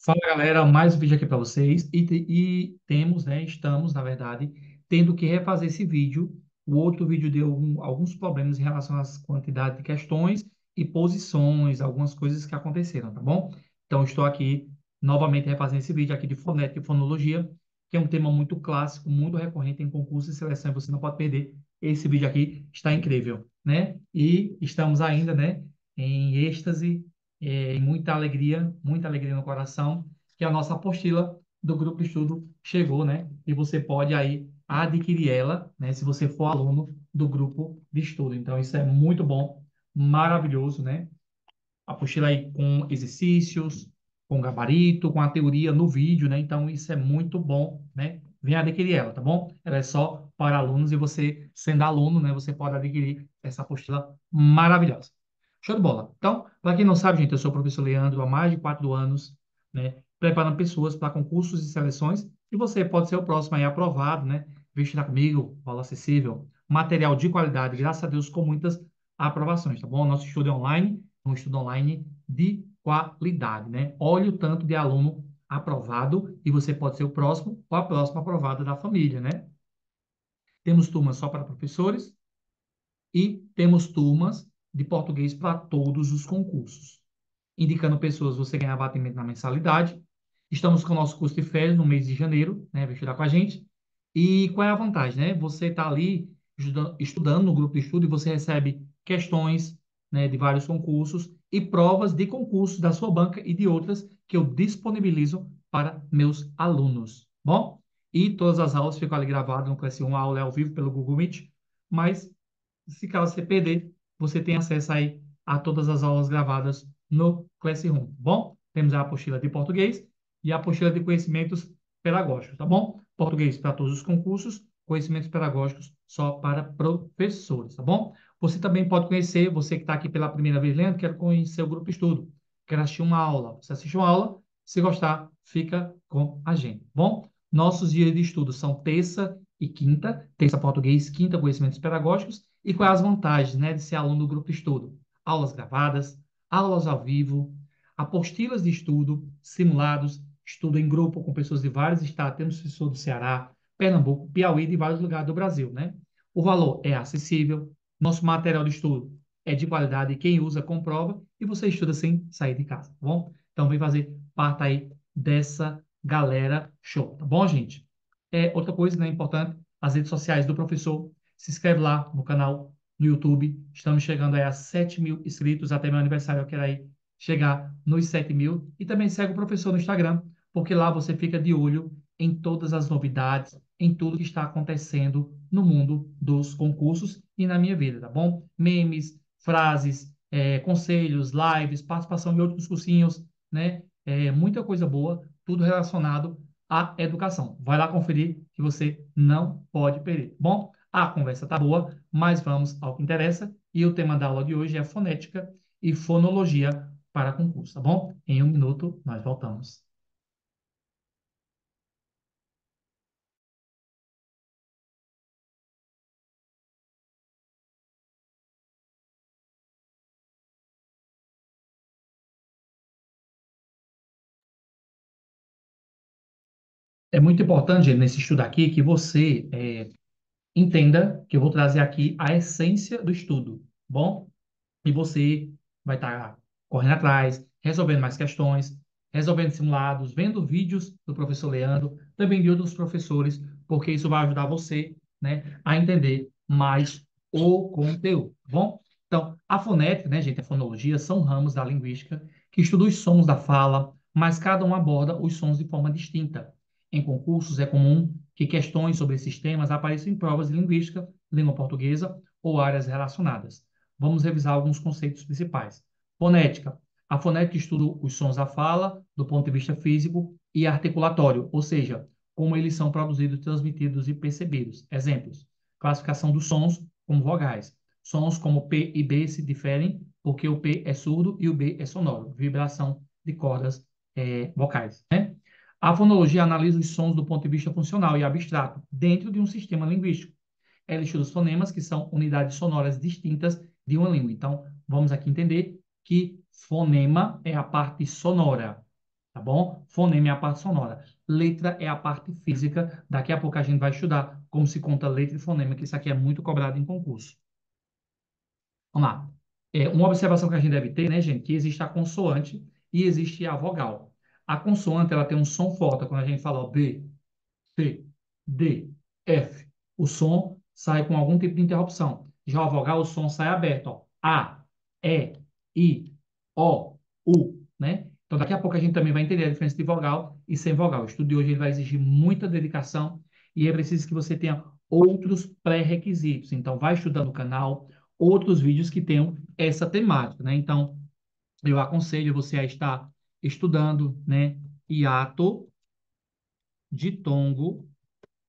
Fala galera, mais um vídeo aqui para vocês e temos, né, estamos, na verdade, tendo que refazer esse vídeo. O outro vídeo deu alguns problemas em relação às quantidades de questões e posições, algumas coisas que aconteceram, tá bom? Então, estou aqui novamente refazendo esse vídeo aqui de fonética e fonologia, que é um tema muito clássico, muito recorrente em concurso e seleção, e você não pode perder. Esse vídeo aqui está incrível, né? E estamos ainda, né, em êxtase e muita alegria no coração, que a nossa apostila do grupo de estudo chegou, né? E você pode aí adquirir ela, né? Se você for aluno do grupo de estudo. Então, isso é muito bom, maravilhoso, né? Apostila aí com exercícios, com gabarito, com a teoria no vídeo, né? Então, isso é muito bom, né? Venha adquirir ela, tá bom? Ela é só para alunos e você, sendo aluno, né? Você pode adquirir essa apostila maravilhosa. Show de bola. Então, para quem não sabe, gente, eu sou o professor Leandro há mais de 4 anos, né? Preparando pessoas para concursos e seleções e você pode ser o próximo aí aprovado, né? Vem estudar comigo, valor acessível, material de qualidade, graças a Deus, com muitas aprovações, tá bom? Nosso estudo é online, um estudo online de qualidade, né? Olha o tanto de aluno aprovado e você pode ser o próximo ou a próxima aprovada da família, né? Temos turmas só para professores e temos turmas de português para todos os concursos. Indicando pessoas, você ganha abatimento na mensalidade. Estamos com o nosso curso de férias no mês de janeiro, né? Vai estudar com a gente. E qual é a vantagem, né? Você está ali estudando no grupo de estudo e você recebe questões, né, de vários concursos e provas de concursos da sua banca e de outras que eu disponibilizo para meus alunos. Bom? E todas as aulas ficam ali gravadas no Classroom, a aula é ao vivo pelo Google Meet, mas se caso você perder, você tem acesso aí a todas as aulas gravadas no Classroom, tá bom? Temos a apostila de português e a apostila de conhecimentos pedagógicos, tá bom? Português para todos os concursos, conhecimentos pedagógicos só para professores, tá bom? Você também pode conhecer, você que está aqui pela primeira vez lendo, quer conhecer o grupo de estudo, quer assistir uma aula. Você assiste uma aula, se gostar, fica com a gente, tá bom? Nossos dias de estudo são terça e quinta, terça português, quinta conhecimentos pedagógicos, e quais as vantagens, né, de ser aluno do grupo de estudo? Aulas gravadas, aulas ao vivo, apostilas de estudo, simulados, estudo em grupo com pessoas de vários estados, temos professor do Ceará, Pernambuco, Piauí, de vários lugares do Brasil, né? O valor é acessível, nosso material de estudo é de qualidade, quem usa comprova e você estuda sem sair de casa, tá bom? Então vem fazer parte aí dessa galera show, tá bom, gente? Outra coisa, né, importante, as redes sociais do professor. Se inscreve lá no canal no YouTube. Estamos chegando aí a 7.000 inscritos. Até meu aniversário eu quero aí chegar nos 7.000. E também segue o professor no Instagram, porque lá você fica de olho em todas as novidades, em tudo que está acontecendo no mundo dos concursos e na minha vida, tá bom? Memes, frases, conselhos, lives, participação em outros cursinhos, né? Muita coisa boa, tudo relacionado à educação. Vai lá conferir que você não pode perder. Bom, a conversa tá boa, mas vamos ao que interessa. E o tema da aula de hoje é fonética e fonologia para concurso, tá bom? Em 1 minuto nós voltamos. É muito importante, gente, nesse estudo aqui, que você entenda que eu vou trazer aqui a essência do estudo, bom? E você vai estar correndo atrás, resolvendo mais questões, resolvendo simulados, vendo vídeos do professor Leandro, também de outros professores, porque isso vai ajudar você, né, a entender mais o conteúdo, tá bom? Então, a fonética, né, gente, a fonologia são ramos da linguística que estudam os sons da fala, mas cada um aborda os sons de forma distinta. Em concursos é comum que questões sobre esses temas apareçam em provas de linguística, língua portuguesa ou áreas relacionadas. Vamos revisar alguns conceitos principais. Fonética. A fonética estuda os sons da fala do ponto de vista físico e articulatório, ou seja, como eles são produzidos, transmitidos e percebidos. Exemplos: classificação dos sons como vogais. Sons como P e B se diferem porque o P é surdo e o B é sonoro. Vibração de cordas vocais, né? A fonologia analisa os sons do ponto de vista funcional e abstrato dentro de um sistema linguístico. Ela estuda os fonemas, que são unidades sonoras distintas de uma língua. Então, vamos aqui entender que fonema é a parte sonora. tá bom? Fonema é a parte sonora. Letra é a parte física. Daqui a pouco a gente vai estudar como se conta letra e fonema, que isso aqui é muito cobrado em concurso. Vamos lá. Uma observação que a gente deve ter, né, gente, que existe a consoante e existe a vogal. A consoante, ela tem um som forte, quando a gente fala ó, B, C, D, F. O som sai com algum tipo de interrupção. Já a vogal, o som sai aberto, ó. A, E, I, O, U, né? Então, daqui a pouco a gente também vai entender a diferença de vogal e sem vogal. O estudo de hoje ele vai exigir muita dedicação e é preciso que você tenha outros pré-requisitos. Então, vai estudando no canal, outros vídeos que tenham essa temática, né? Então, eu aconselho você a estar estudando, né? Hiato, ditongo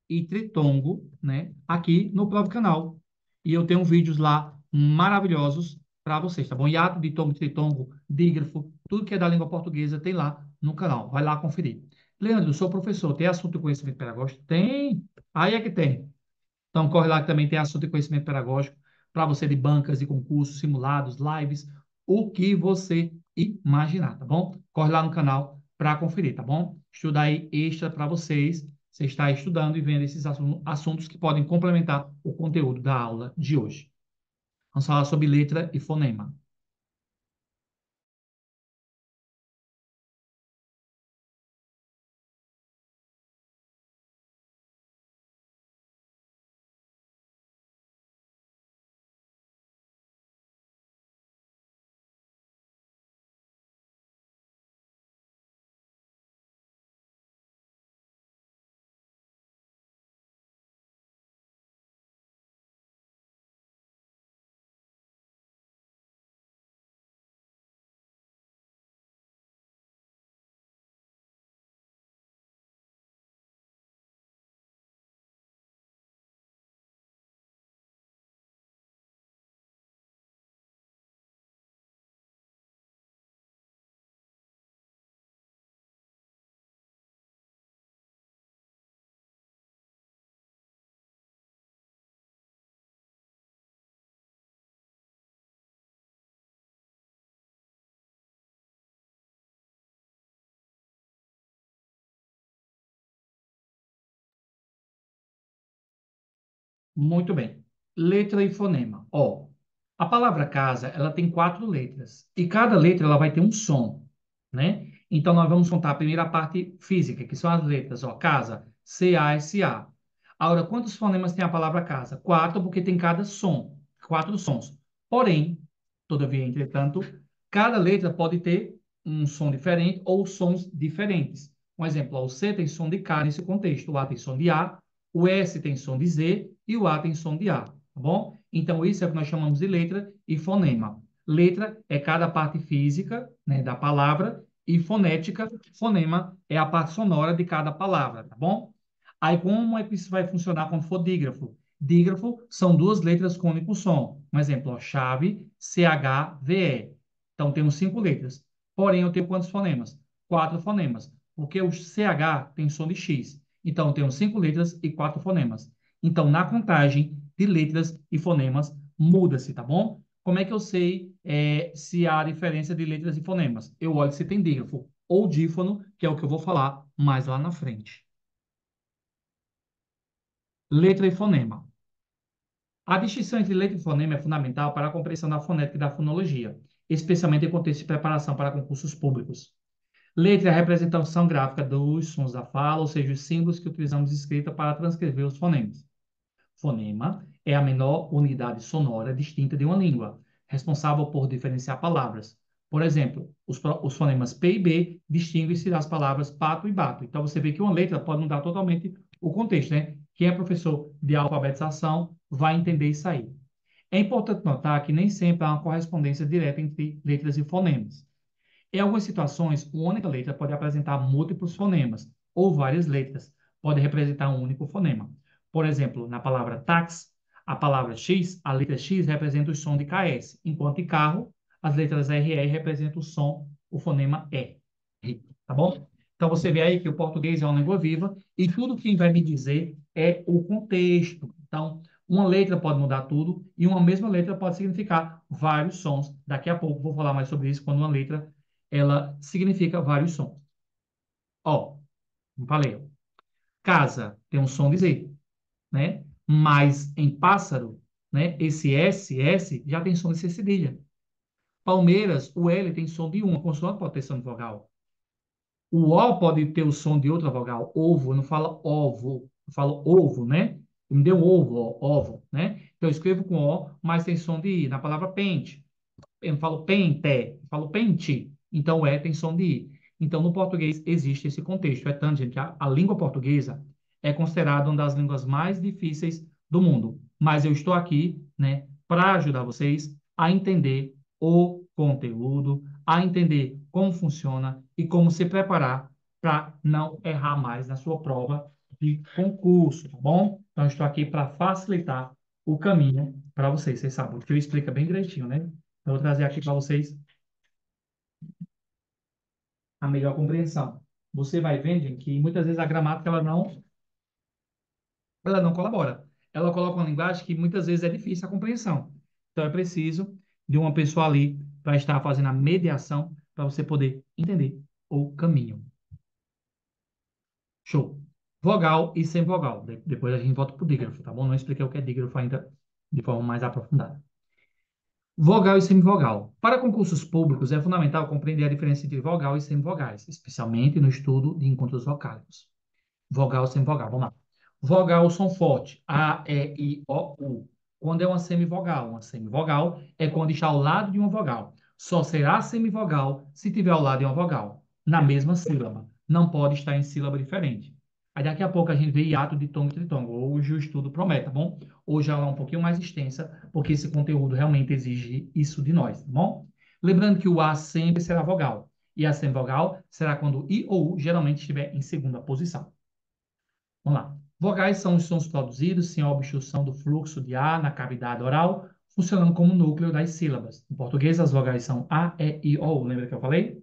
e tritongo, né, aqui no próprio canal. E eu tenho vídeos lá maravilhosos para vocês, tá bom? Hiato, ditongo, tritongo, dígrafo, tudo que é da língua portuguesa tem lá no canal. Vai lá conferir. Leandro, sou professor, tem assunto de conhecimento pedagógico? Tem. Aí é que tem. Então, corre lá que também tem assunto de conhecimento pedagógico para você de bancas e concursos, simulados, lives, o que você imaginar, tá bom? Corre lá no canal para conferir, tá bom? Estuda aí extra para vocês. Você está estudando e vendo esses assuntos que podem complementar o conteúdo da aula de hoje. Vamos falar sobre letra e fonema. Muito bem. Letra e fonema. Ó, a palavra casa, ela tem 4 letras. E cada letra ela vai ter um som, né? Então, nós vamos contar primeiro a parte física, que são as letras. Ó, casa, C-A-S-A. Agora, quantos fonemas tem a palavra casa? 4, porque tem cada som. 4 sons. Porém, todavia, entretanto, cada letra pode ter um som diferente ou sons diferentes. Um exemplo, ó, o C tem som de K nesse contexto, o A tem som de A, o S tem som de Z e o A tem som de A, tá bom? Então, isso é o que nós chamamos de letra e fonema. Letra é cada parte física, né, da palavra e fonética, fonema é a parte sonora de cada palavra, tá bom? Aí, como é que isso vai funcionar quando for dígrafo? Dígrafo são 2 letras com único som. Um exemplo, ó, chave, C-H-V-E. Então, temos 5 letras. Porém, eu tenho quantos fonemas? 4 fonemas, porque o CH tem som de X. Então, temos 5 letras e 4 fonemas. Então, na contagem de letras e fonemas, muda-se, tá bom? Como é que eu sei se há diferença de letras e fonemas? Eu olho se tem dígrafo ou dífono, que é o que eu vou falar mais lá na frente. Letra e fonema. A distinção entre letra e fonema é fundamental para a compreensão da fonética e da fonologia, especialmente em contexto de preparação para concursos públicos. Letra é a representação gráfica dos sons da fala, ou seja, os símbolos que utilizamos de escrita para transcrever os fonemas. Fonema é a menor unidade sonora distinta de uma língua, responsável por diferenciar palavras. Por exemplo, os fonemas P e B distinguem-se das palavras pato e bato. Então, você vê que uma letra pode mudar totalmente o contexto, né? Quem é professor de alfabetização vai entender isso aí. É importante notar que nem sempre há uma correspondência direta entre letras e fonemas. Em algumas situações, uma única letra pode apresentar múltiplos fonemas, ou várias letras podem representar um único fonema. Por exemplo, na palavra táxi, a palavra X, a letra X representa o som de KS, enquanto em carro, as letras RR representam o som, o fonema E. Tá bom? Então você vê aí que o português é uma língua viva e tudo que vai me dizer é o contexto. Então, uma letra pode mudar tudo e uma mesma letra pode significar vários sons. Daqui a pouco vou falar mais sobre isso quando uma letra ela significa vários sons. Ó, não falei, ó. Casa tem um som de Z, né? Mas em pássaro, né? Esse S já tem som de C cedilha. Palmeiras, o L tem som de uma consoante pode ter som de vogal. O O pode ter o som de outra vogal. Ovo, não fala ovo, eu falo ovo, né? Me deu ovo, ó, ovo, né? Então eu escrevo com O, mas tem som de I. Na palavra pente, eu não falo pente, eu falo pente. Então o E tem som de I. Então no português existe esse contexto. É tanto, gente, que a língua portuguesa é considerada uma das línguas mais difíceis do mundo. Mas eu estou aqui, né, para ajudar vocês a entender o conteúdo, a entender como funciona e como se preparar para não errar mais na sua prova de concurso, tá bom? Então, eu estou aqui para facilitar o caminho para vocês. Vocês sabem, que eu explico bem direitinho, né? Então, eu vou trazer aqui para vocês a melhor compreensão. Você vai vendo, gente, que muitas vezes a gramática ela não colabora. Ela coloca uma linguagem que muitas vezes é difícil a compreensão. Então, é preciso de uma pessoa ali para estar fazendo a mediação para você poder entender o caminho. Show. Vogal e sem vogal. Depois a gente volta para o dígrafo, tá bom? Não expliquei o que é dígrafo ainda de forma mais aprofundada. Vogal e semivogal. Para concursos públicos, é fundamental compreender a diferença entre vogal e semivogais, especialmente no estudo de encontros vocálicos. Vogal sem vogal. Vamos lá. Vogal, som forte. A, E, I, O, U. Quando é uma semivogal é quando está ao lado de uma vogal. Só será semivogal se tiver ao lado de uma vogal, na mesma sílaba. Não pode estar em sílaba diferente. Aí daqui a pouco a gente vê hiato de tongo e tritongo. Hoje o estudo promete, tá bom? Hoje ela é um pouquinho mais extensa, porque esse conteúdo realmente exige isso de nós, tá bom? Lembrando que o A sempre será vogal. E a semivogal será quando I ou U geralmente estiver em segunda posição. Vamos lá. Vogais são os sons produzidos sem a obstrução do fluxo de ar na cavidade oral, funcionando como núcleo das sílabas. Em português, as vogais são A, E, I, O. Lembra que eu falei?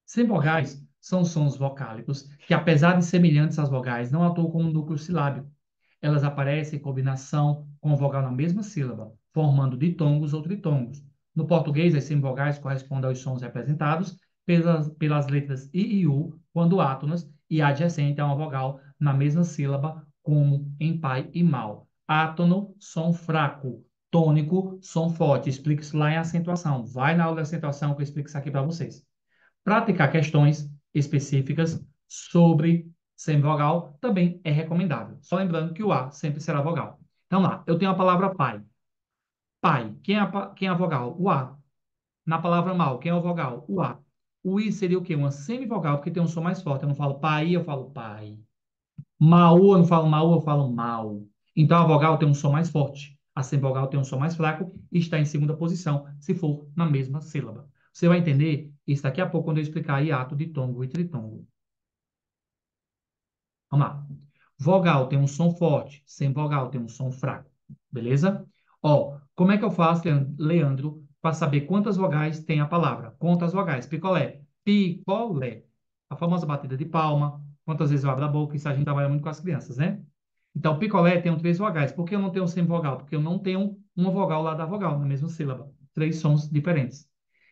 Sem vogais são sons vocálicos que, apesar de semelhantes às vogais, não atuam como núcleo silábico. Elas aparecem em combinação com a vogal na mesma sílaba, formando ditongos ou tritongos. No português, as semivogais correspondem aos sons representados pelas letras I e U, quando átonas, e adjacente a uma vogal na mesma sílaba, como em pai e mal. Átono, som fraco. Tônico, som forte. Explico isso lá em acentuação. Vai na aula de acentuação que eu explico isso aqui para vocês. Praticar questões específicas sobre semivogal também é recomendável. Só lembrando que o A sempre será vogal. Então lá, eu tenho a palavra pai. Pai, quem é a vogal? O A. Na palavra mal, quem é a vogal? O A. O I seria o quê? Uma semivogal, porque tem um som mais forte. Eu não falo pai, eu falo pai. Mau, eu não falo mau, eu falo mal. Então a vogal tem um som mais forte. A semivogal tem um som mais fraco e está em segunda posição, se for na mesma sílaba. Você vai entender isso daqui a pouco quando eu explicar hiato, ditongo e tritongo. Vamos lá. Vogal tem um som forte, semivogal tem um som fraco. Beleza? Ó, como é que eu faço, Leandro, para saber quantas vogais tem a palavra? Conta as vogais. Picolé. Picolé. A famosa batida de palma. Quantas vezes eu abro a boca? Isso a gente trabalha muito com as crianças, né? Então, picolé tem três vogais. Por que eu não tenho semivogal? Porque eu não tenho uma vogal lá da vogal, na mesma sílaba. Três sons diferentes.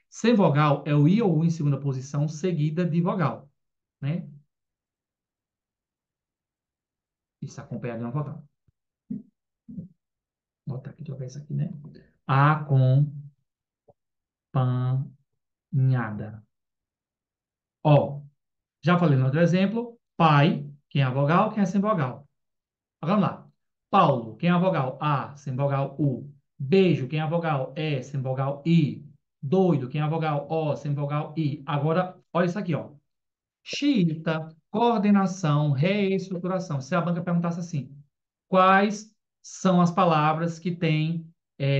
Sem vogal é o I ou U em segunda posição, seguida de vogal, né? Isso acompanhado de uma vogal. Vou botar aqui, deixa eu ver isso aqui, né? Acompanhada. Ó, já falei no outro exemplo. Pai, quem é a vogal, quem é sem vogal. Vamos lá. Paulo, quem é a vogal? A, sem vogal, U. Beijo, quem é a vogal? E, sem vogal, I. Doido, quem é a vogal? O, sem vogal, I. Agora, olha isso aqui, ó. Xiita, coordenação, reestruturação. Se a banca perguntasse assim, quais são as palavras que têm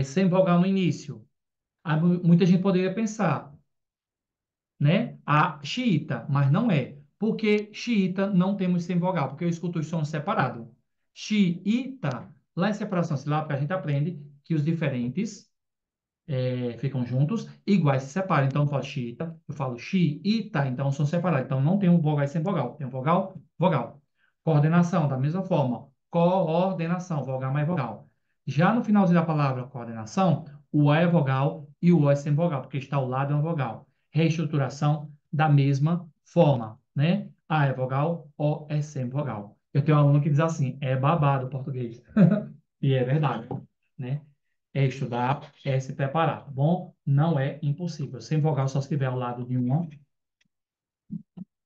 sem vogal no início? Aí muita gente poderia pensar, né? A xiita, mas não é. Porque xiita não temos sem vogal, porque eu escuto os sons separados. Xiita, lá em separação silábica, a gente aprende que os diferentes ficam juntos, iguais se separam. Então, eu falo xiita, eu falo xiita, então são separados. Então, não tem um vogal sem vogal. Tem um vogal, vogal. Coordenação, da mesma forma. Coordenação, vogal mais vogal. Já no finalzinho da palavra coordenação, o A é vogal e o O é sem vogal, porque está ao lado de uma vogal. Reestruturação, da mesma forma. né? A é vogal, O é semivogal. Eu tenho um aluno que diz assim, é babado o português. E é verdade, né? É estudar, é se preparar, tá bom? Não é impossível. Semivogal só se estiver ao lado de uma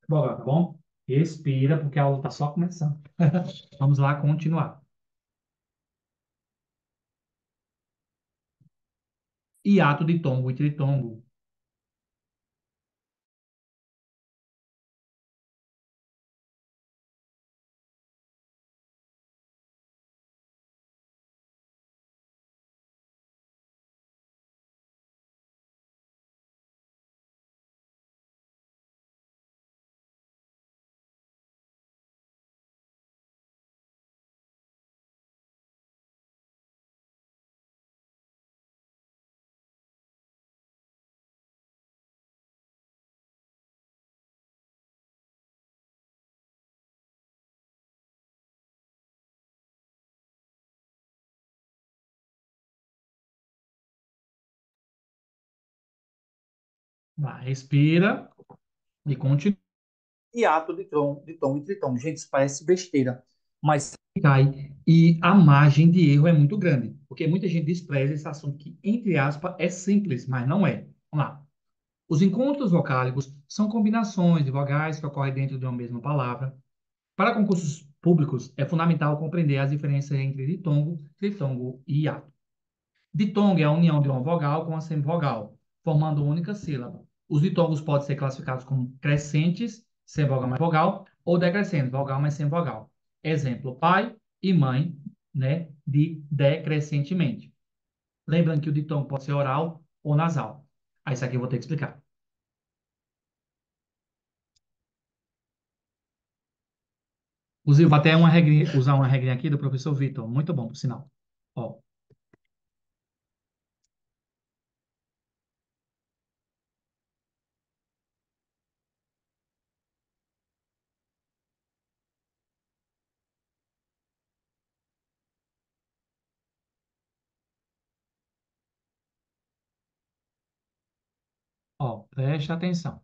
vogal, tá bom? Respira, porque a aula está só começando. Vamos lá continuar. Hiato de tongo e tritongo. Vai, respira e continua. Hiato de tom e tritom. Gente, isso parece besteira, mas cai. E a margem de erro é muito grande, porque muita gente despreza esse assunto que, entre aspas, é simples, mas não é. Vamos lá. Os encontros vocálicos são combinações de vogais que ocorrem dentro de uma mesma palavra. Para concursos públicos, é fundamental compreender as diferenças entre ditongo, tritongo e hiato. Ditongo é a união de uma vogal com uma semivogal, formando uma única sílaba. Os ditongos podem ser classificados como crescentes, sem vogal mais vogal, ou decrescentes, vogal mais semivogal. Exemplo, pai e mãe, né, de decrescentemente. Lembrando que o ditongo pode ser oral ou nasal. Aí isso aqui eu vou ter que explicar. Vou até usar uma regrinha aqui do professor Vitor. Muito bom, por sinal. Ó, preste atenção.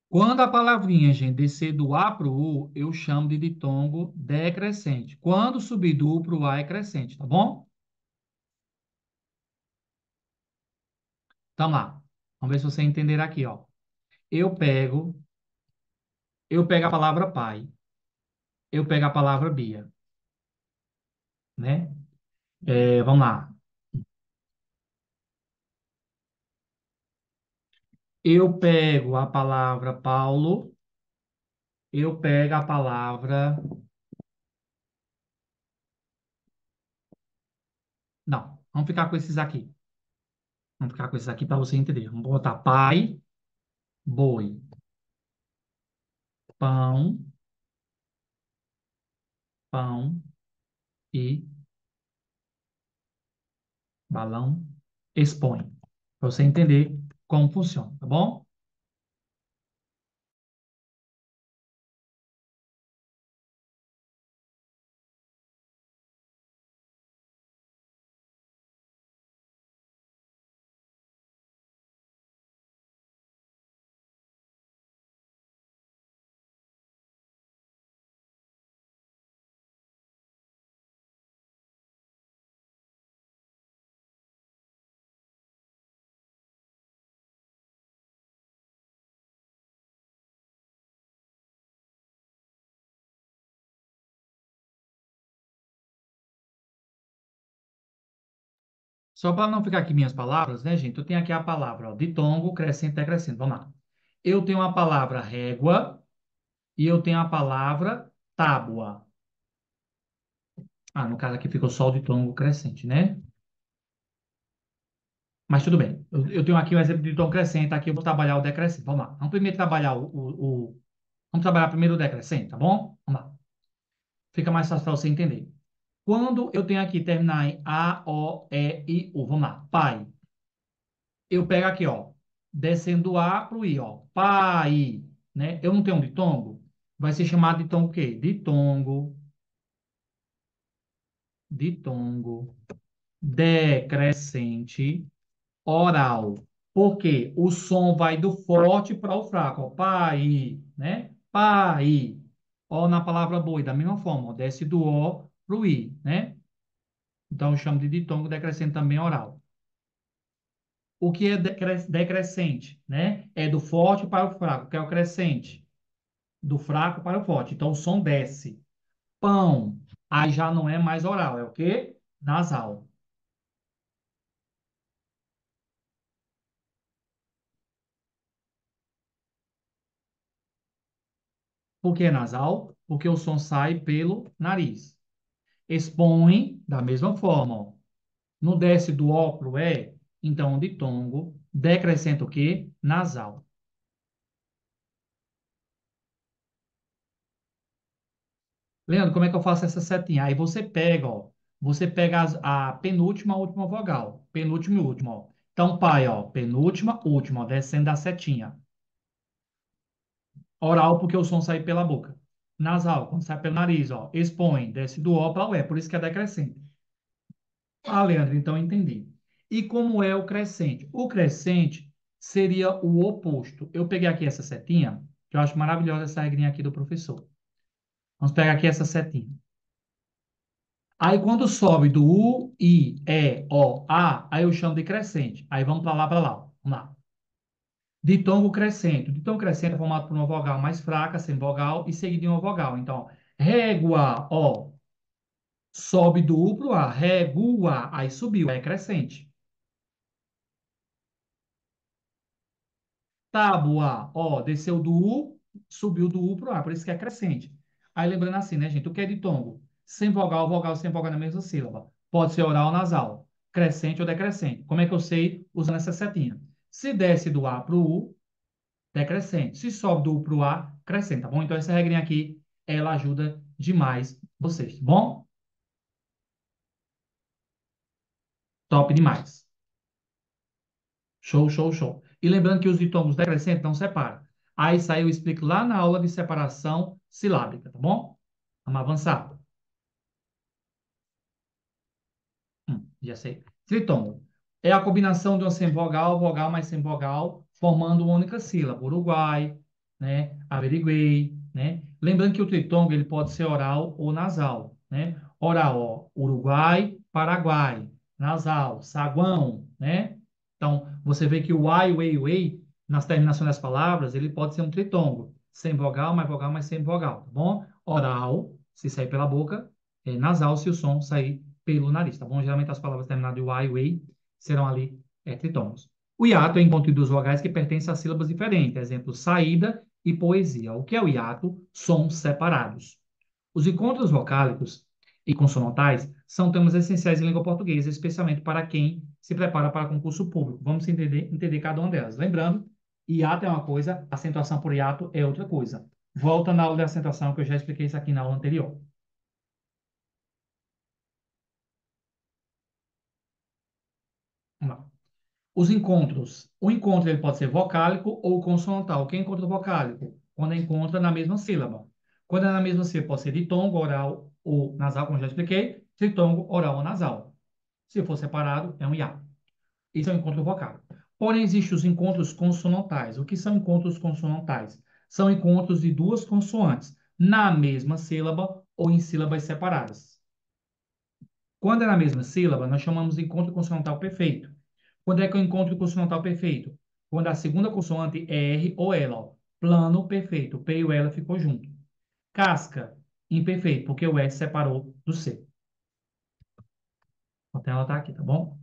Quando a palavrinha, gente, descer do A para o U, eu chamo de ditongo decrescente. Quando subir do U para o A é crescente, tá bom? Então lá. Vamos ver se você entender aqui, ó. Eu pego, eu pego a palavra pai, eu pego a palavra Bia, né? Vamos lá. Eu pego a palavra Paulo, eu pego a palavra. Não, vamos ficar com esses aqui. Vamos ficar com esses aqui para você entender. Vamos botar pai, boi, pão, pão e balão expõe. Para você entender como funciona, tá bom? Só para não ficar aqui minhas palavras, né, gente? Eu tenho aqui a palavra, ó, ditongo, crescente, decrescente. Vamos lá. Eu tenho a palavra régua e eu tenho a palavra tábua. Ah, no caso aqui ficou só o ditongo crescente, né? Mas tudo bem. Eu tenho aqui um exemplo de ditongo crescente, aqui eu vou trabalhar o decrescente. Vamos lá. Vamos primeiro trabalhar Vamos trabalhar primeiro o decrescente, tá bom? Vamos lá. Fica mais fácil para você entender. Quando eu tenho aqui terminar em A, O, E, I, U, vamos lá. Pai. Eu pego aqui, ó, descendo do A para o I, ó. Pai, né? Eu não tenho um ditongo. Vai ser chamado de tongo o quê? Ditongo, ditongo, decrescente, oral. Porque o som vai do forte para o fraco. Ó, pai, né? Pai. Ó, na palavra boi, da mesma forma, ó, desce do O para o I, né? Então, eu chamo de ditongo decrescente também oral. O que é decrescente, né? É do forte para o fraco, que é o crescente. Do fraco para o forte. Então, o som desce. Pão. Aí já não é mais oral, é o quê? Nasal. Por que nasal? Porque o som sai pelo nariz. Expõe da mesma forma, ó. No desce do O pro E, então o ditongo decrescenta o quê? Nasal. Leandro, como é que eu faço essa setinha? Aí você pega, ó. Você pega a penúltima, última vogal. Penúltima e última, ó. Então, pai, ó. Penúltima, última, ó, descendo da setinha. Oral, porque o som sai pela boca. Nasal, quando sai pelo nariz, ó. Expõe, desce do O para o E, por isso que é decrescente. Ah, Leandro, então eu entendi. E como é o crescente? O crescente seria o oposto. Eu peguei aqui essa setinha, que eu acho maravilhosa essa regrinha aqui do professor. Vamos pegar aqui essa setinha. Aí quando sobe do U, I, E, O, A, aí eu chamo de crescente. Aí vamos para lá, para lá. Vamos lá. Ditongo crescente. O ditongo crescente é formado por uma vogal mais fraca, sem vogal, e seguido de uma vogal. Então, régua, ó, sobe do U para o A. Régua, aí subiu, é crescente. Tábua, ó, desceu do U, subiu do U para o A, por isso que é crescente. Aí lembrando assim, né, gente? O que é ditongo? Sem vogal, vogal sem vogal na mesma sílaba. Pode ser oral ou nasal, crescente ou decrescente. Como é que eu sei? Usando essa setinha. Se desce do A para o U, decrescente. Se sobe do U para o A, crescente, tá bom? Então essa regrinha aqui, ela ajuda demais vocês, tá bom? Top demais. Show, show, show. E lembrando que os ditongos decrescentes não separam. Aí isso aí eu explico lá na aula de separação silábica, tá bom? Vamos avançar. Já sei. Tritongo. É a combinação de uma sem vogal, vogal mais sem vogal, formando uma única sílaba. Uruguai, né? Averiguei, né? Lembrando que o tritongo ele pode ser oral ou nasal, né? Oral, ó, Uruguai, Paraguai. Nasal, saguão, né? Então, você vê que o ai, o ei, o ei, nas terminações das palavras, ele pode ser um tritongo. Sem vogal, mais sem vogal, tá bom? Oral, se sair pela boca, nasal, se o som sair pelo nariz, tá bom? Geralmente as palavras terminadas em y, way serão ali tritônicos. O hiato é encontro de duas vogais que pertencem a sílabas diferentes. Exemplo, saída e poesia. O que é o hiato? Sons separados. Os encontros vocálicos e consonantais são temas essenciais em língua portuguesa, especialmente para quem se prepara para concurso público. Vamos entender cada uma delas. Lembrando, hiato é uma coisa, acentuação por hiato é outra coisa. Volta na aula de acentuação, que eu já expliquei isso aqui na aula anterior. Vamos lá. Os encontros. O encontro ele pode ser vocálico ou consonantal. O que é encontro vocálico? Quando encontra na mesma sílaba. Quando é na mesma sílaba, pode ser ditongo, oral ou nasal, como já expliquei. Tritongo, oral ou nasal. Se for separado, é um hiato. Isso é um encontro vocálico. Porém, existem os encontros consonantais. O que são encontros consonantais? São encontros de duas consoantes na mesma sílaba ou em sílabas separadas. Quando é na mesma sílaba, nós chamamos de encontro consonantal perfeito. Quando é que eu encontro o consonantal perfeito? Quando a segunda consoante é R ou ela. Ó. Plano perfeito. O P e o L ficou junto. Casca, imperfeito, porque o S separou do C. Até ela tá aqui, tá bom?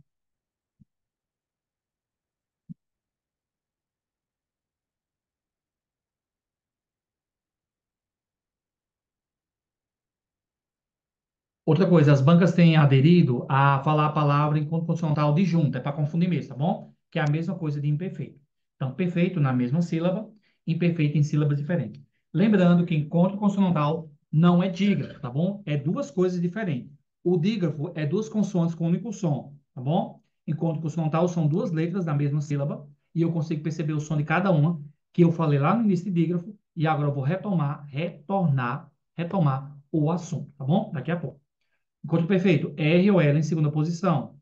Outra coisa, as bancas têm aderido a falar a palavra enquanto consonantal disjunta, é para confundir mesmo, tá bom? Que é a mesma coisa de imperfeito. Então, perfeito na mesma sílaba, imperfeito em sílabas diferentes. Lembrando que encontro consonantal não é dígrafo, tá bom? É duas coisas diferentes. O dígrafo é duas consoantes com um único som, tá bom? Encontro consonantal são duas letras da mesma sílaba e eu consigo perceber o som de cada uma, que eu falei lá no início de dígrafo, e agora eu vou retomar o assunto, tá bom? Daqui a pouco. Encontro perfeito, R ou L em segunda posição.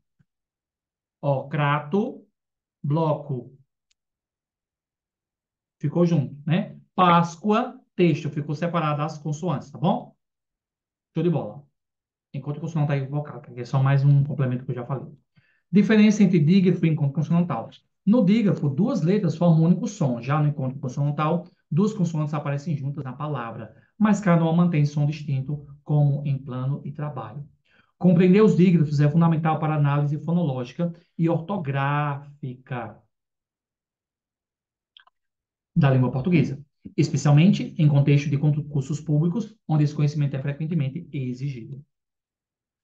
Ó, crato, bloco, ficou junto, né? Páscoa, texto, ficou separado as consoantes, tá bom? Show de bola. Enquanto consonante está equivocado, que é só mais um complemento que eu já falei. Diferença entre dígrafo e encontro consonantal. No dígrafo, duas letras formam um único som. Já no encontro consonantal, duas consoantes aparecem juntas na palavra, mas cada uma mantém som distinto, como em plano e trabalho. Compreender os dígrafos é fundamental para a análise fonológica e ortográfica da língua portuguesa, especialmente em contexto de concursos públicos, onde esse conhecimento é frequentemente exigido.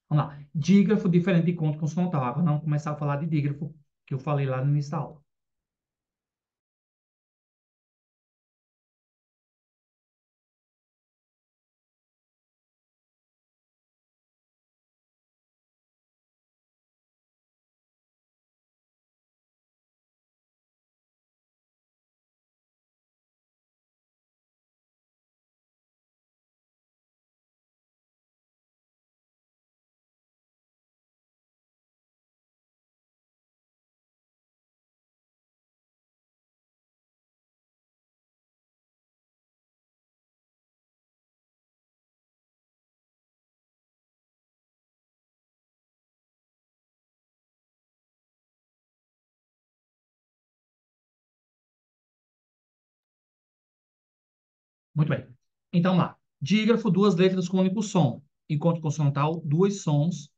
Vamos lá. Dígrafo diferente de conto consonantal. Agora vamos começar a falar de dígrafo, que eu falei lá no início da aula. Muito bem. Então, lá. Dígrafo, duas letras com um único som. Enquanto consonantal, dois sons,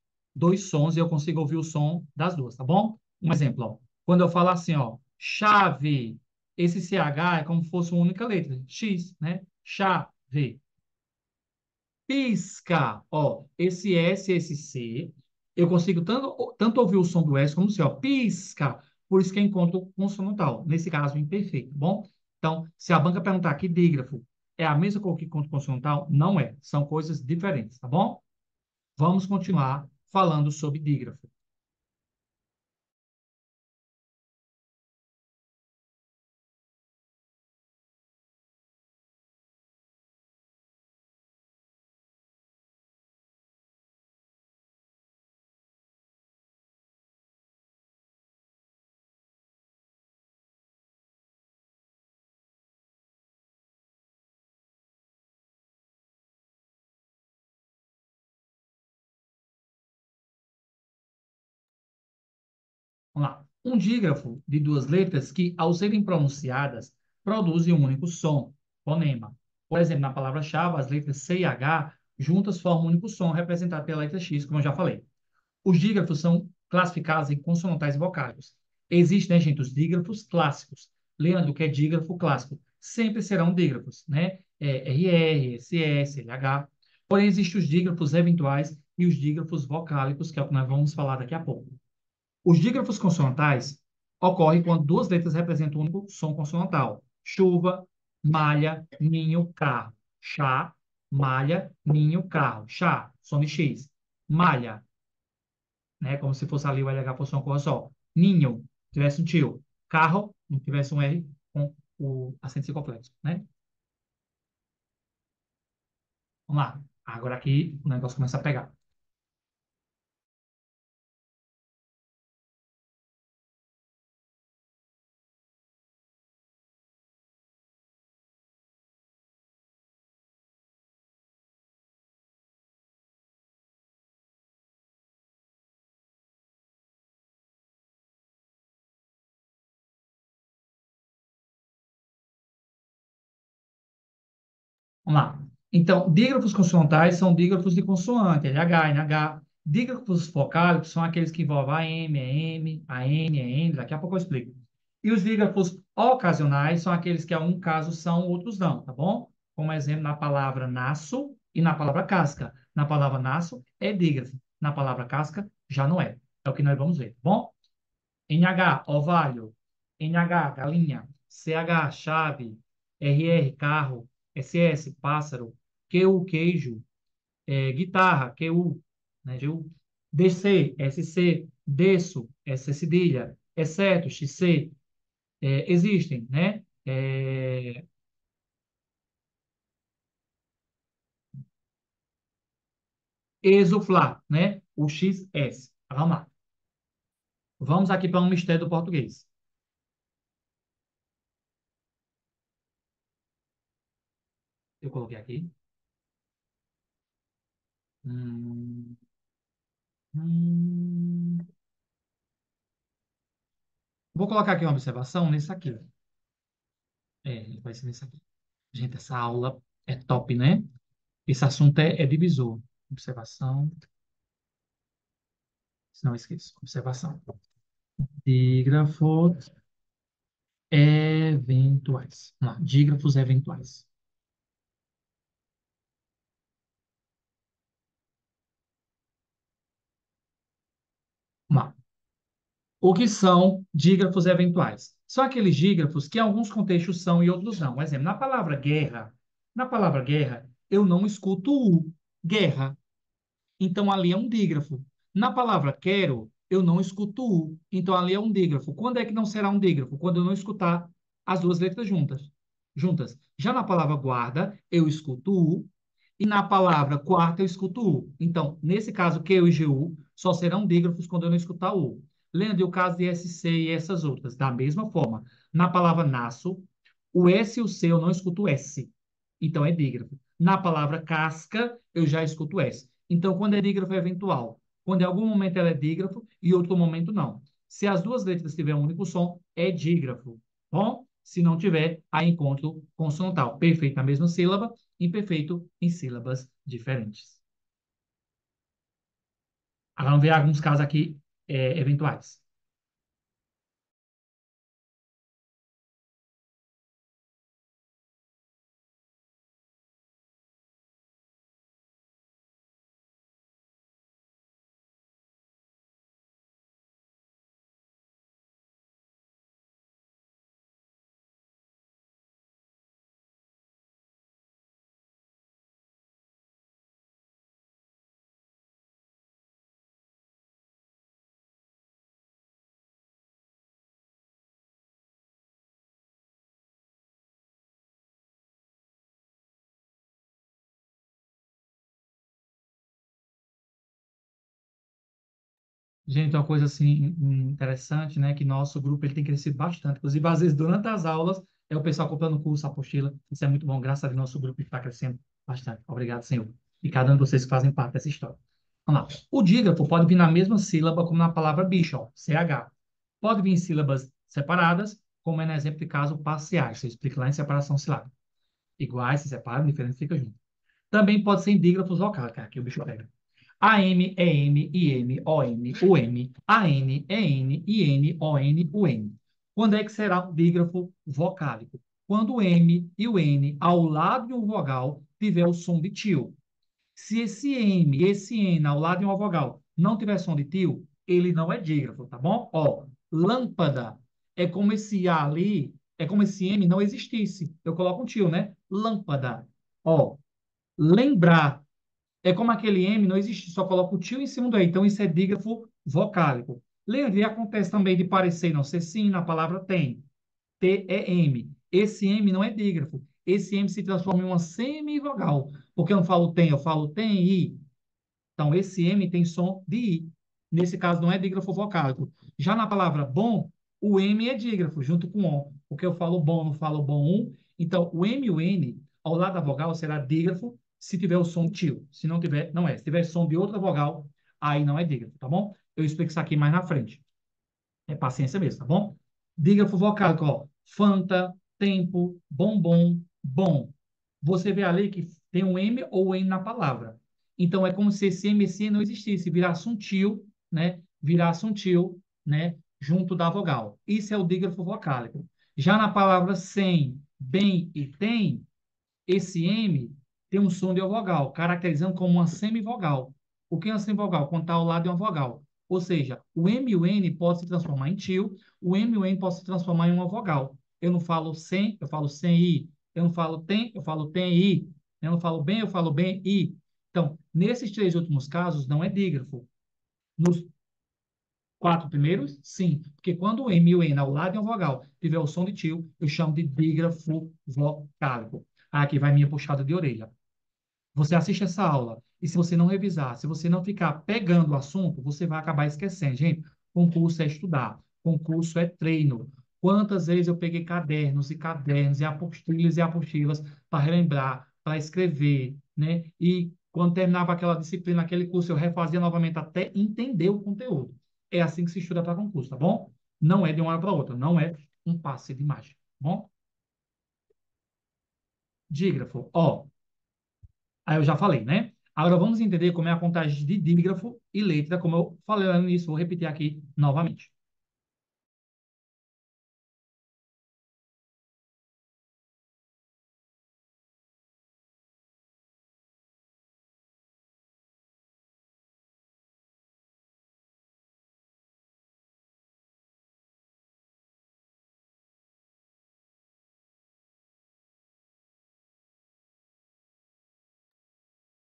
e eu consigo ouvir o som das duas, tá bom? Um exemplo, ó. Quando eu falo assim, ó, chave, esse CH é como se fosse uma única letra, X, né? Chave. Pisca, ó, esse S, esse C, eu consigo tanto ouvir o som do S como o C, ó, pisca, por isso que eu encontro consonantal, nesse caso imperfeito, tá bom? Então, se a banca perguntar que dígrafo é a mesma coisa que encontro consonantal, não é, são coisas diferentes, tá bom? Vamos continuar falando sobre dígrafo. Vamos lá. Um dígrafo de duas letras que, ao serem pronunciadas, produzem um único som, fonema. Por exemplo, na palavra-chave, as letras C e H juntas formam um único som, representado pela letra X, como eu já falei. Os dígrafos são classificados em consonantais e vocálicos. Existem, né, gente, os dígrafos clássicos. Lembrando que é dígrafo clássico. Sempre serão dígrafos, né? RR, SS, LH. Porém, existem os dígrafos eventuais e os dígrafos vocálicos, que é o que nós vamos falar daqui a pouco. Os dígrafos consonantais ocorrem quando duas letras representam um único som consonantal. Chuva, malha, ninho, carro. Chá, malha, ninho, carro. Chá, som de X. Malha, né? Como se fosse ali o LH fosse uma coisa só. Ninho, tivesse um tio. Carro, não tivesse um R com o acento circunflexo, né? Vamos lá. Agora aqui o negócio começa a pegar. Vamos lá. Então, dígrafos consonantais são dígrafos de consoante, LH, NH. Dígrafos vocálicos são aqueles que envolvem a M, é M, a N, é N, daqui a pouco eu explico. E os dígrafos ocasionais são aqueles que, a um caso, são, outros não, tá bom? Como exemplo, na palavra naço e na palavra casca. Na palavra naço é dígrafo, na palavra casca já não é. É o que nós vamos ver, tá bom? NH, ovário. NH, galinha. CH, chave. RR, carro. SS, pássaro. QU, queijo. Guitarra, QU, né, GU. DC, SC. Desço, S cedilha. Exceto, XC. Existem, né? Exuflar, né? O XS. Vamos lá. Vamos aqui para um mistério do português. Eu coloquei aqui. Hum, hum. Vou colocar aqui uma observação nesse aqui. Vai ser nesse aqui. Gente, essa aula é top, né? Esse assunto é divisor. Observação, se não esqueça. Observação. Dígrafos eventuais. Vamos lá. Dígrafos eventuais. Vamos lá. O que são dígrafos eventuais? São aqueles dígrafos que em alguns contextos são e outros não. Por exemplo, na palavra guerra, eu não escuto o guerra. Então ali é um dígrafo. Na palavra quero, eu não escuto o. Então ali é um dígrafo. Quando é que não será um dígrafo? Quando eu não escutar as duas letras juntas. Juntas. Já na palavra guarda, eu escuto o. E na palavra quarta, eu escuto o. Então, nesse caso, que e GU só serão dígrafos quando eu não escutar o. Lembra o caso de SC e essas outras. Da mesma forma, na palavra naço, o S e o C eu não escuto o S. Então, é dígrafo. Na palavra casca, eu já escuto o S. Então, quando é dígrafo é eventual. Quando em algum momento ela é dígrafo e outro momento não. Se as duas letras tiverem um único som, é dígrafo. Bom? Se não tiver, aí encontro consonantal. Perfeito na mesma sílaba, imperfeito em sílabas diferentes. Agora vamos ver alguns casos aqui eventuais. Gente, uma coisa assim interessante, né, que nosso grupo ele tem crescido bastante. Inclusive, às vezes, durante as aulas, é o pessoal comprando curso, apostila. Isso é muito bom, graças a Deus, nosso grupo está crescendo bastante. Obrigado, Senhor. E cada um de vocês que fazem parte dessa história. Vamos lá. O dígrafo pode vir na mesma sílaba como na palavra bicho, ó, CH. Pode vir em sílabas separadas, como é no exemplo de caso parciais. Eu explico lá em separação silábica. Iguais, se separam, diferentes, fica junto. Também pode ser em dígrafos vocais, cara, que o bicho pega. AM, EM, IM, OM, UM. AN, EN, IN, ON, UN. Quando é que será um dígrafo vocálico? Quando o M e o N, ao lado de um vogal, tiver o som de tio. Se esse M, esse N, ao lado de uma vogal, não tiver som de tio, ele não é dígrafo, tá bom? Ó, lâmpada é como esse A ali, é como esse M não existisse. Eu coloco um tio, né? Lâmpada. Ó, lembrar é como aquele M não existe, só coloca o tio em cima do E. Então, isso é dígrafo vocálico. Lembra, e acontece também de parecer e não ser sim na palavra tem. T-E-M. Esse M não é dígrafo. Esse M se transforma em uma semivogal. Porque eu não falo tem, eu falo tem I. Então, esse M tem som de I. Nesse caso, não é dígrafo vocálico. Já na palavra bom, o M é dígrafo, junto com o. Porque eu falo bom, não falo bom um. Então, o M e o N, ao lado da vogal, será dígrafo se tiver o som tio. Se não tiver, não é. Se tiver som de outra vogal, aí não é dígrafo, tá bom? Eu explico isso aqui mais na frente. É paciência mesmo, tá bom? Dígrafo vocálico, ó. Fanta, tempo, bombom, bom. Você vê ali que tem um M ou um N na palavra. Então, é como se esse M e esse N não existisse, virasse um tio, né? Virasse um tio, né? Junto da vogal. Isso é o dígrafo vocálico. Já na palavra sem, bem e tem, esse M tem um som de uma vogal, caracterizando como uma semivogal. O que é uma semivogal? Quando está ao lado de uma vogal. Ou seja, o M e o N pode se transformar em tio, o M e o N pode se transformar em uma vogal. Eu não falo sem, eu falo sem I. Eu não falo tem, eu falo tem I. Eu não falo bem, eu falo bem I. Então, nesses três últimos casos, não é dígrafo. Nos quatro primeiros, sim. Porque quando o M e o N ao lado de uma vogal tiver o som de tio, eu chamo de dígrafo vocálico. Aqui vai minha puxada de orelha. Você assiste essa aula e se você não revisar, se você não ficar pegando o assunto, você vai acabar esquecendo. Gente, concurso é estudar, concurso é treino. Quantas vezes eu peguei cadernos e cadernos e apostilas para relembrar para escrever, né? E quando terminava aquela disciplina, aquele curso, eu refazia novamente até entender o conteúdo. É assim que se estuda para concurso, tá bom? Não é de uma hora para outra, não é um passe de mágica, tá bom? Dígrafo, ó, aí eu já falei, né? Agora vamos entender como é a contagem de dígrafo e letra, como eu falei lá no início, vou repetir aqui novamente.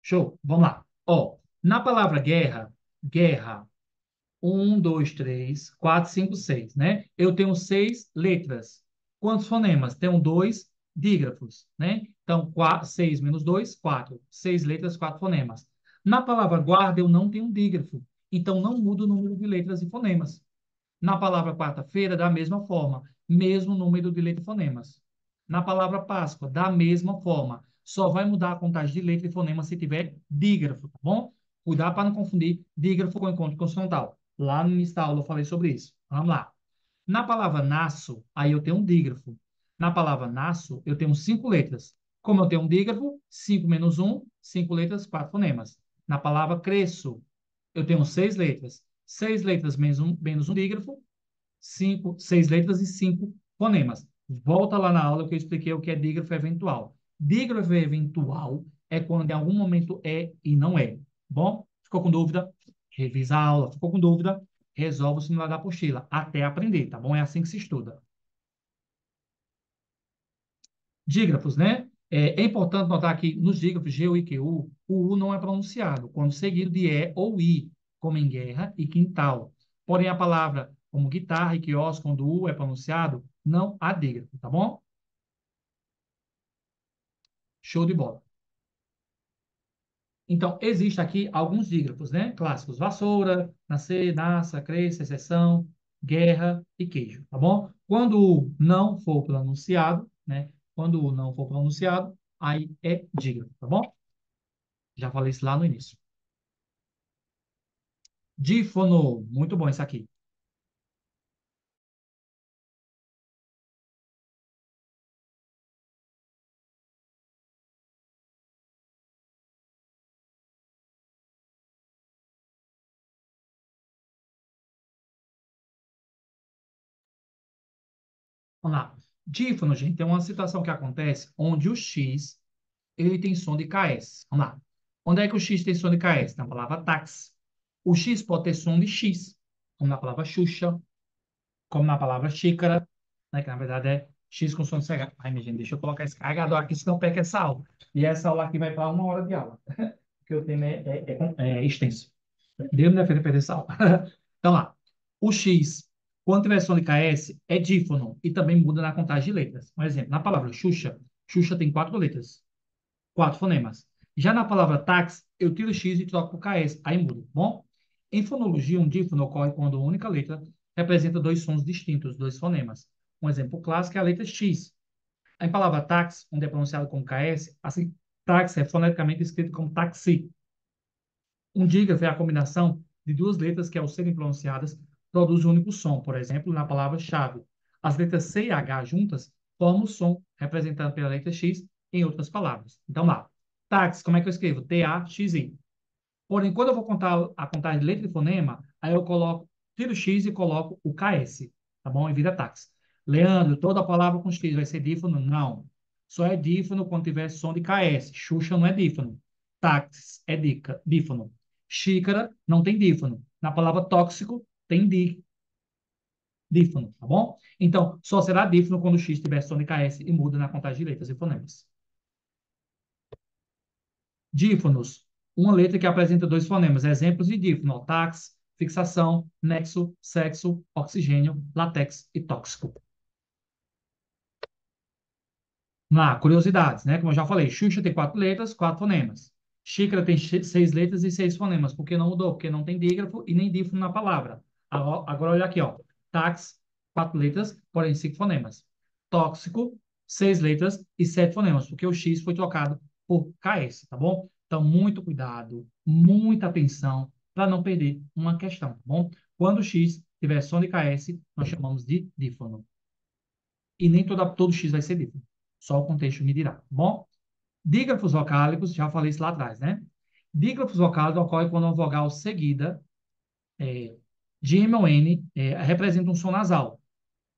Show, vamos lá. Ó, na palavra guerra, guerra, um, dois, três, quatro, cinco, seis, né? Eu tenho seis letras. Quantos fonemas? Tenho dois dígrafos, né? Então, quatro, seis menos dois, quatro. Seis letras, quatro fonemas. Na palavra guarda, eu não tenho dígrafo. Então, não muda o número de letras e fonemas. Na palavra quarta-feira, da mesma forma, mesmo número de letras e fonemas. Na palavra Páscoa, da mesma forma, só vai mudar a contagem de letra e fonema se tiver dígrafo, tá bom? Cuidado para não confundir dígrafo com encontro consonantal. Lá no início da aula eu falei sobre isso. Vamos lá. Na palavra nasço, aí eu tenho um dígrafo. Na palavra nasço, eu tenho cinco letras. Como eu tenho um dígrafo, cinco menos um, cinco letras, quatro fonemas. Na palavra cresço, eu tenho seis letras. Seis letras menos um dígrafo, cinco, seis letras e cinco fonemas. Volta lá na aula que eu expliquei o que é dígrafo eventual. Dígrafo eventual é quando em algum momento é e não é. Bom, ficou com dúvida? Revisa a aula. Ficou com dúvida? Resolve o simulador da apostila até aprender, tá bom? É assim que se estuda. Dígrafos, né? É importante notar que nos dígrafos G, U e QU, o U não é pronunciado, quando seguido de E ou I, como em guerra e quintal. Porém, a palavra como guitarra e quiosque, quando o U é pronunciado, não há dígrafo, tá bom? Show de bola. Então, existe aqui alguns dígrafos, né? Clássicos: vassoura, nascer, nasça, cresça, exceção, guerra e queijo, tá bom? Quando o não for pronunciado, né? Quando o não for pronunciado, aí é dígrafo, tá bom? Já falei isso lá no início. Dífono, muito bom isso aqui. Vamos lá. Dífono, gente, é uma situação que acontece onde o X ele tem som de KS. Vamos lá. Onde é que o X tem som de KS? Na palavra táxi. O X pode ter som de X, como na palavra Xuxa, como na palavra xícara, né, que na verdade é X com som de CH. Ai, minha gente, deixa eu colocar esse carregador aqui, senão perca essa aula. E essa aula aqui vai para uma hora de aula, porque o tema é extenso. Deus me defenda perder essa aula. Então lá, o X, quando tiver som de KS, é dífono e também muda na contagem de letras. Por exemplo, na palavra Xuxa, Xuxa tem quatro letras, quatro fonemas. Já na palavra táxi, eu tiro o X e troco por KS, aí muda. Bom, em fonologia, um dífono ocorre quando uma única letra representa dois sons distintos, dois fonemas. Um exemplo clássico é a letra X. Em palavra táxi, onde é pronunciado como KS, assim, táxi é foneticamente escrito como taxi. Um dígrafo é a combinação de duas letras que, ao serem pronunciadas, produzem um único som. Por exemplo, na palavra chave, as letras C e H juntas formam o som representado pela letra X em outras palavras. Então, lá, táxi, como é que eu escrevo? T-A-X-I. Porém, quando eu vou contar a contagem de letra e fonema, aí eu coloco, tiro o X e coloco o KS, tá bom? E vira táxi. Leandro, toda palavra com X vai ser dífono? Não. Só é dífono quando tiver som de KS. Xuxa não é dífono. Táxi é dífono. Xícara não tem dífono. Na palavra tóxico, tem dífono, tá bom? Então, só será dífono quando o X tiver som de KS e muda na contagem de letras e fonemas. Dífonos, uma letra que apresenta dois fonemas. Exemplos de dífono: táxi, fixação, nexo, sexo, oxigênio, látex e tóxico. Lá, curiosidades, né? Como eu já falei, Xuxa tem quatro letras, quatro fonemas. Xícara tem seis letras e seis fonemas. Por que não mudou? Porque não tem dígrafo e nem dífono na palavra. Agora olha aqui, ó. Táxi, quatro letras, porém cinco fonemas. Tóxico, seis letras e sete fonemas, porque o X foi trocado por KS, tá bom? Então, muito cuidado, muita atenção para não perder uma questão, tá bom? Quando o X tiver som de KS, nós chamamos de dífono. E nem todo X vai ser dífono. Só o contexto me dirá, tá bom? Dígrafos vocálicos, já falei isso lá atrás, né? Dígrafos vocálicos ocorre quando uma vogal seguida de M ou N representa um som nasal.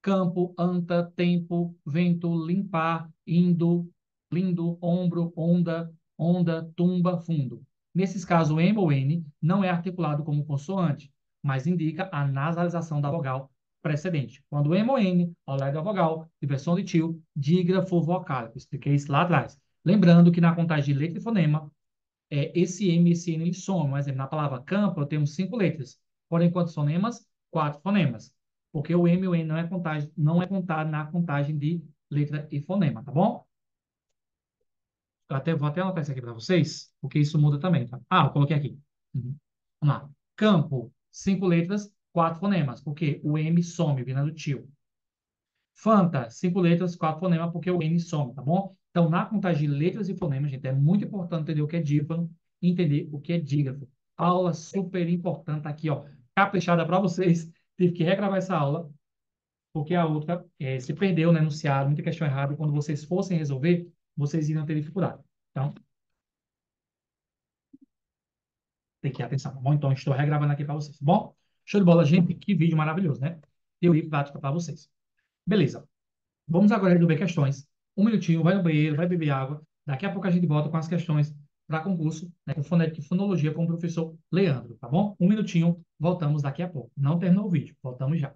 Campo, anta, tempo, vento, limpar, indo, lindo, ombro, onda, onda, tumba, fundo. Nesses casos, o M ou N não é articulado como consoante, mas indica a nasalização da vogal precedente. Quando o M ou N, ao lado da vogal, tiver som de tio, dígrafo vocálico. Expliquei isso lá atrás. Lembrando que na contagem de letra e fonema, esse M e esse N eles somam. Por exemplo, na palavra campo, eu tenho 5 letras. Porém, quantos fonemas? 4 fonemas. Porque o M e o N não é contado na contagem de letra e fonema, tá bom? Vou até anotar isso aqui para vocês, porque isso muda também, tá? Ah, eu coloquei aqui. Uhum. Vamos lá. Campo, 5 letras, 4 fonemas, porque o M some, vindo do tio. Fanta, 5 letras, 4 fonemas, porque o N some, tá bom? Então, na contagem de letras e fonemas, gente, é muito importante entender o que é dífano e entender o que é dígrafo. Aula super importante tá aqui, ó, caprichada para vocês. Tive que regravar essa aula, porque a outra se perdeu no enunciado, muita questão errada, e quando vocês fossem resolver, vocês iriam ter dificuldade. Então, tem que ter atenção, tá bom? Então, estou regravando aqui para vocês, tá bom? Show de bola, gente. Que vídeo maravilhoso, né? Teoria e prática para vocês. Beleza. Vamos agora resolver questões. Um minutinho, vai no banheiro, vai beber água. Daqui a pouco a gente volta com as questões para concurso, né, com fonética e fonologia com o professor Leandro, tá bom? Um minutinho, voltamos daqui a pouco. Não terminou o vídeo, voltamos já.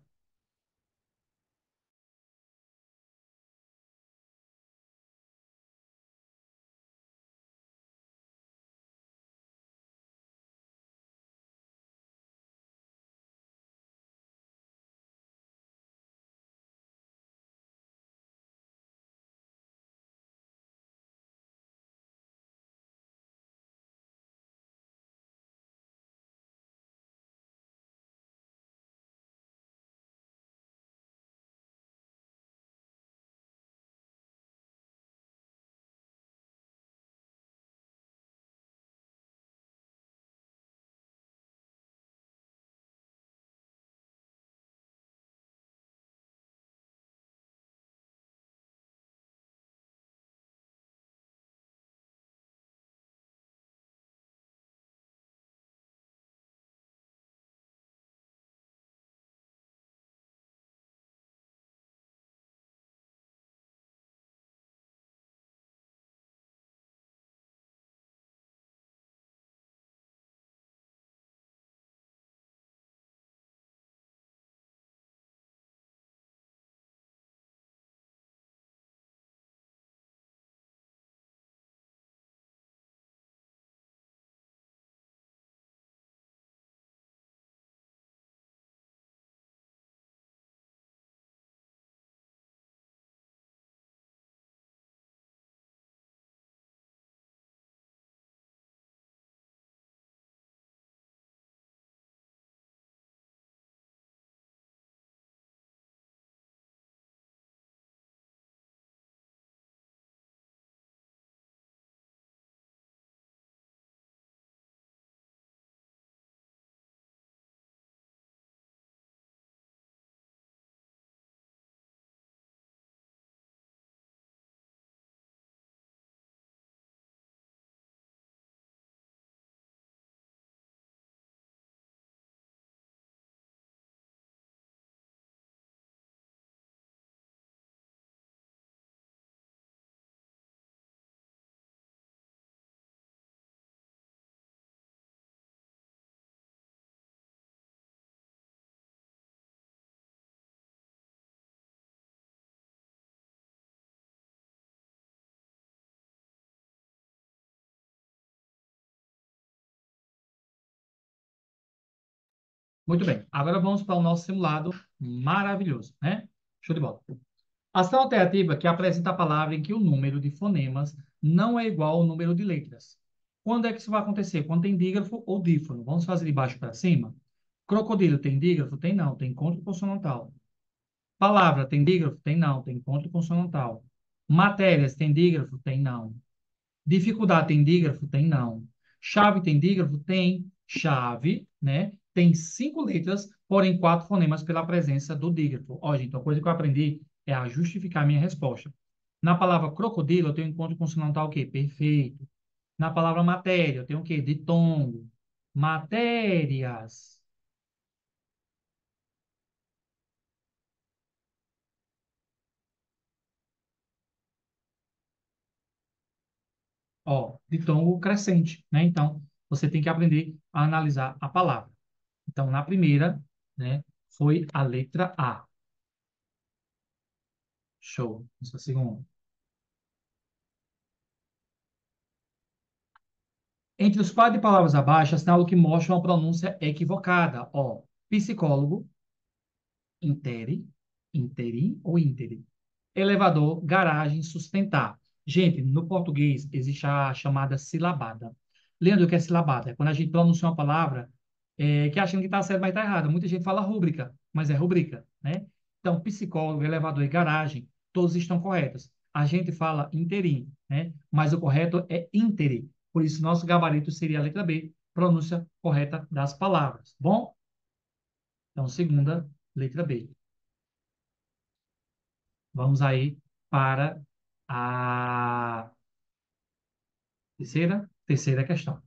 Muito bem. Agora vamos para o nosso simulado maravilhoso, né? Show de bola. Ação alternativa que apresenta a palavra em que o número de fonemas não é igual ao número de letras. Quando é que isso vai acontecer? Quando tem dígrafo ou dífono. Vamos fazer de baixo para cima? Crocodilo tem dígrafo? Tem não, tem encontro consonantal. Palavra tem dígrafo? Tem não, tem encontro consonantal. Matérias tem dígrafo? Tem não. Dificuldade tem dígrafo? Tem não. Chave tem dígrafo? Tem chave, né? Tem 5 letras, porém 4 fonemas pela presença do dígrafo. Ó, gente, uma coisa que eu aprendi é a justificar a minha resposta. Na palavra crocodilo, eu tenho encontro consonantal o quê? Perfeito. Na palavra matéria, eu tenho o quê? Ditongo. Matérias. Ó, ditongo crescente, né? Então, você tem que aprender a analisar a palavra. Então, na primeira, né, foi a letra A. Show. Essa é a segunda. Entre os pares de palavras abaixo, assinala o que mostra uma pronúncia equivocada. Ó, psicólogo, intere, interim ou intere. Elevador, garagem, sustentar. Gente, no português existe a chamada silabada. Lembra o que é silabada? É quando a gente pronuncia uma palavra que achando que está certo, mas está errada. Muita gente fala rúbrica, mas é rubrica, né? Então, psicólogo, elevador e garagem, todos estão corretos. A gente fala interim, né? Mas o correto é intere. Por isso, nosso gabarito seria a letra B, pronúncia correta das palavras. Bom? Então, segunda, letra B. Vamos aí para a terceira questão.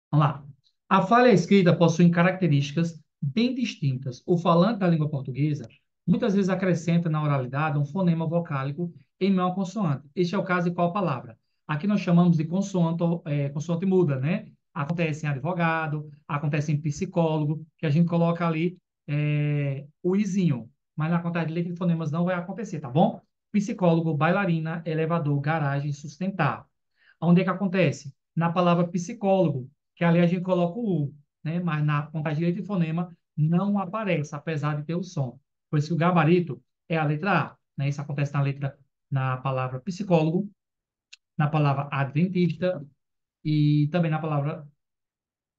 Vamos lá. A falha escrita possui características bem distintas. O falante da língua portuguesa muitas vezes acrescenta na oralidade um fonema vocálico em meio à consoante. Este é o caso de qual palavra? Aqui nós chamamos de consoante, consoante muda, né? Acontece em advogado, acontece em psicólogo, que a gente coloca ali o izinho. Mas na contagem de letra de fonemas não vai acontecer, tá bom? Psicólogo, bailarina, elevador, garagem, sustentar. Onde é que acontece? Na palavra psicólogo, que ali a gente coloca o U, né? Mas na contagem de letra e fonema não aparece, apesar de ter o som. Por isso que o gabarito é a letra A, né? Isso acontece na palavra psicólogo, na palavra adventista e também na palavra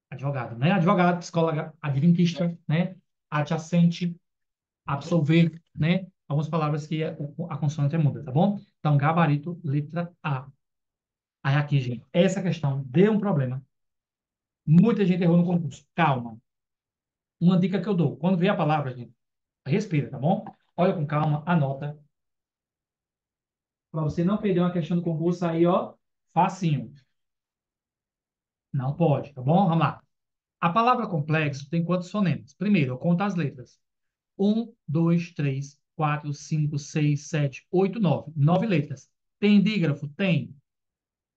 advogado, né? Advogado, psicóloga, adventista, né? Adjacente, absolver, né? Algumas palavras que a consoante é muda, tá bom? Então, gabarito, letra A. Aí aqui, gente, essa questão deu um problema. Muita gente errou no concurso. Calma. Uma dica que eu dou. Quando vê a palavra, gente, respira, tá bom? Olha com calma, anota. Para você não perder uma questão do concurso aí, ó, facinho. Não pode, tá bom? Vamos lá. A palavra complexo tem quantos fonemas? Primeiro, eu conto as letras. Um, dois, três, quatro, cinco, seis, sete, oito, nove. 9 letras. Tem dígrafo? Tem.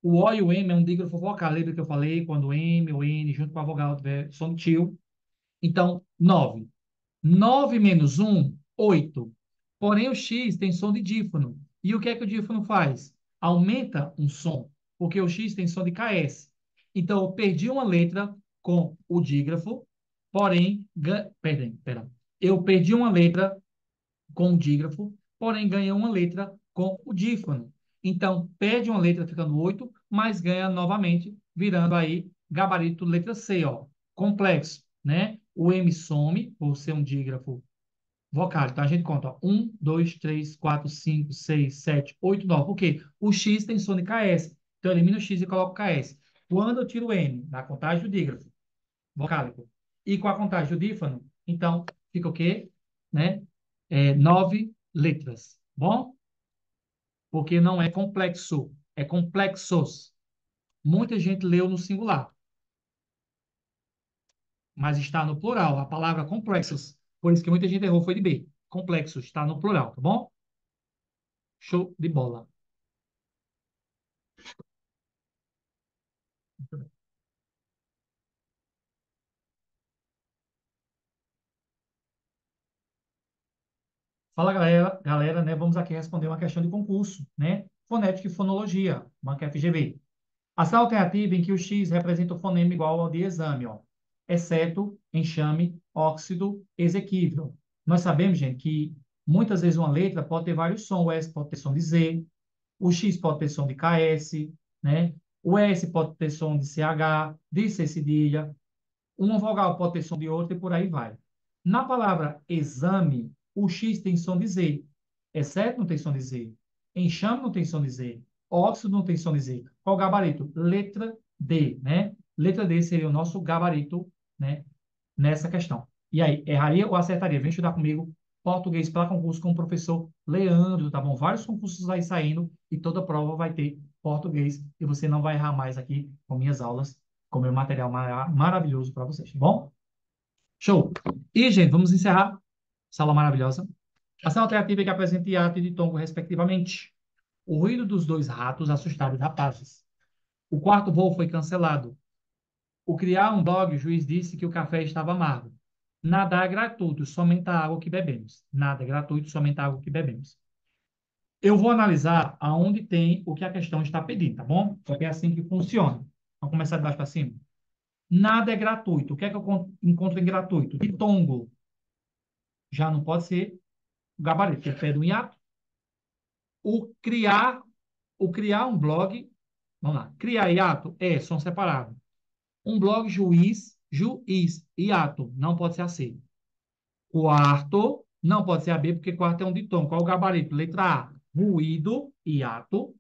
O O e o M é um dígrafo vocal. Lembra que eu falei quando o M, o N, junto com a vogal tiver som tio? Então, 9. 9 menos um, 8. Porém, o X tem som de dífono. E o que é que o dífono faz? Aumenta um som, porque o X tem som de KS. Então, eu perdi uma letra com o dígrafo, porém, perdão. Eu perdi uma letra com o dígrafo, porém ganha uma letra com o dífono. Então, perde uma letra ficando 8, mas ganha novamente, virando aí gabarito letra C, ó, complexo, né? O M some, por ser um dígrafo vocal. Então, a gente conta, ó, 1, 2, 3, 4, 5, 6, 7, 8, 9. Por quê? O X tem som de KS. Então, eu elimino o X e coloco KS. Quando eu tiro o M, na contagem do dígrafo, vocálico, e com a contagem do dífano, então, fica o quê? Né? 9 letras. Bom? Porque não é complexo, é complexos. Muita gente leu no singular, mas está no plural. A palavra complexos. Por isso que muita gente errou, foi de B. Complexo, está no plural, tá bom? Show de bola. Fala, galera, né? Vamos aqui responder uma questão de concurso, né? Fonética e fonologia, banca FGV. Ação alternativa em que o X representa o fonema igual ao de exame, ó. Exceto, enxame, óxido, exequível. Nós sabemos, gente, que muitas vezes uma letra pode ter vários sons. O S pode ter som de Z, o X pode ter som de KS, né? O S pode ter som de CH, de C cedilha. Uma vogal pode ter som de outra e por aí vai. Na palavra exame, o X tem som de Z. Exceto não tem som de Z. Enxame não tem som de Z. Óxido não tem som de Z. Qual o gabarito? Letra D, né? Letra D seria o nosso gabarito, né? Nessa questão. E aí, erraria ou acertaria? Vem estudar comigo português para concurso com o professor Leandro, tá bom? Vários concursos aí saindo e toda prova vai ter português e você não vai errar mais aqui com minhas aulas, com meu material maravilhoso para vocês, tá bom? Show! E, gente, vamos encerrar essa aula maravilhosa. Ação alternativa é que apresenta hiato e ditongo, respectivamente. O ruído dos dois ratos assustaram os rapazes. O quarto voo foi cancelado. O criar um blog, o juiz disse que o café estava amargo. Nada é gratuito, somente a água que bebemos. Nada é gratuito, somente a água que bebemos. Eu vou analisar aonde tem o que a questão está pedindo, tá bom? Porque é assim que funciona. Vamos começar de baixo para cima. Nada é gratuito. O que é que eu encontro em gratuito? Ditongo. Já não pode ser o gabarito, porque pede um hiato. O criar, o criar um blog, vamos lá. Criar hiato é som separado. Um blog juiz, hiato, não pode ser a C. Quarto, não pode ser a B, porque quarto é um ditongo. Qual o gabarito? Letra A, ruído, hiato.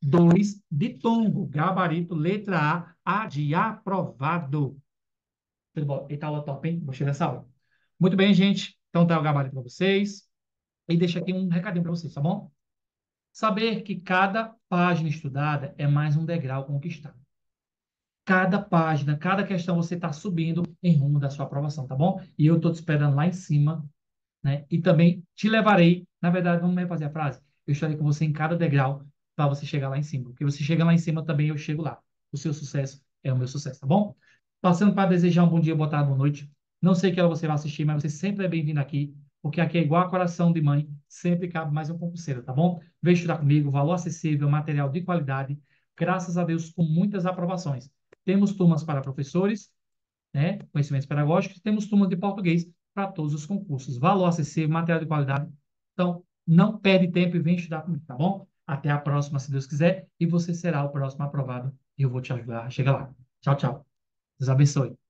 Dois, ditongo, gabarito, letra A de aprovado. Tudo bom? Eita, aula top, hein? Gostei dessa aula. Muito bem, gente. Então tá o gabarito para vocês. E deixa aqui um recadinho para vocês, tá bom? Saber que cada página estudada é mais um degrau conquistado. Cada página, cada questão você está subindo em rumo da sua aprovação, tá bom? E eu estou te esperando lá em cima, né? E também te levarei, na verdade, vamos refazer a frase. Eu estarei com você em cada degrau para você chegar lá em cima. Porque você chega lá em cima também, eu chego lá. O seu sucesso é o meu sucesso, tá bom? Passando para desejar um bom dia, boa tarde, boa noite. Não sei que hora você vai assistir, mas você sempre é bem-vindo aqui, porque aqui é igual a coração de mãe, sempre cabe mais um concurseiro, tá bom? Vem estudar comigo, valor acessível, material de qualidade, graças a Deus, com muitas aprovações. Temos turmas para professores, né, conhecimentos pedagógicos, temos turmas de português para todos os concursos. Valor acessível, material de qualidade. Então, não perde tempo e vem estudar comigo, tá bom? Até a próxima, se Deus quiser, e você será o próximo aprovado e eu vou te ajudar a chegar lá. Tchau, tchau. Deus abençoe.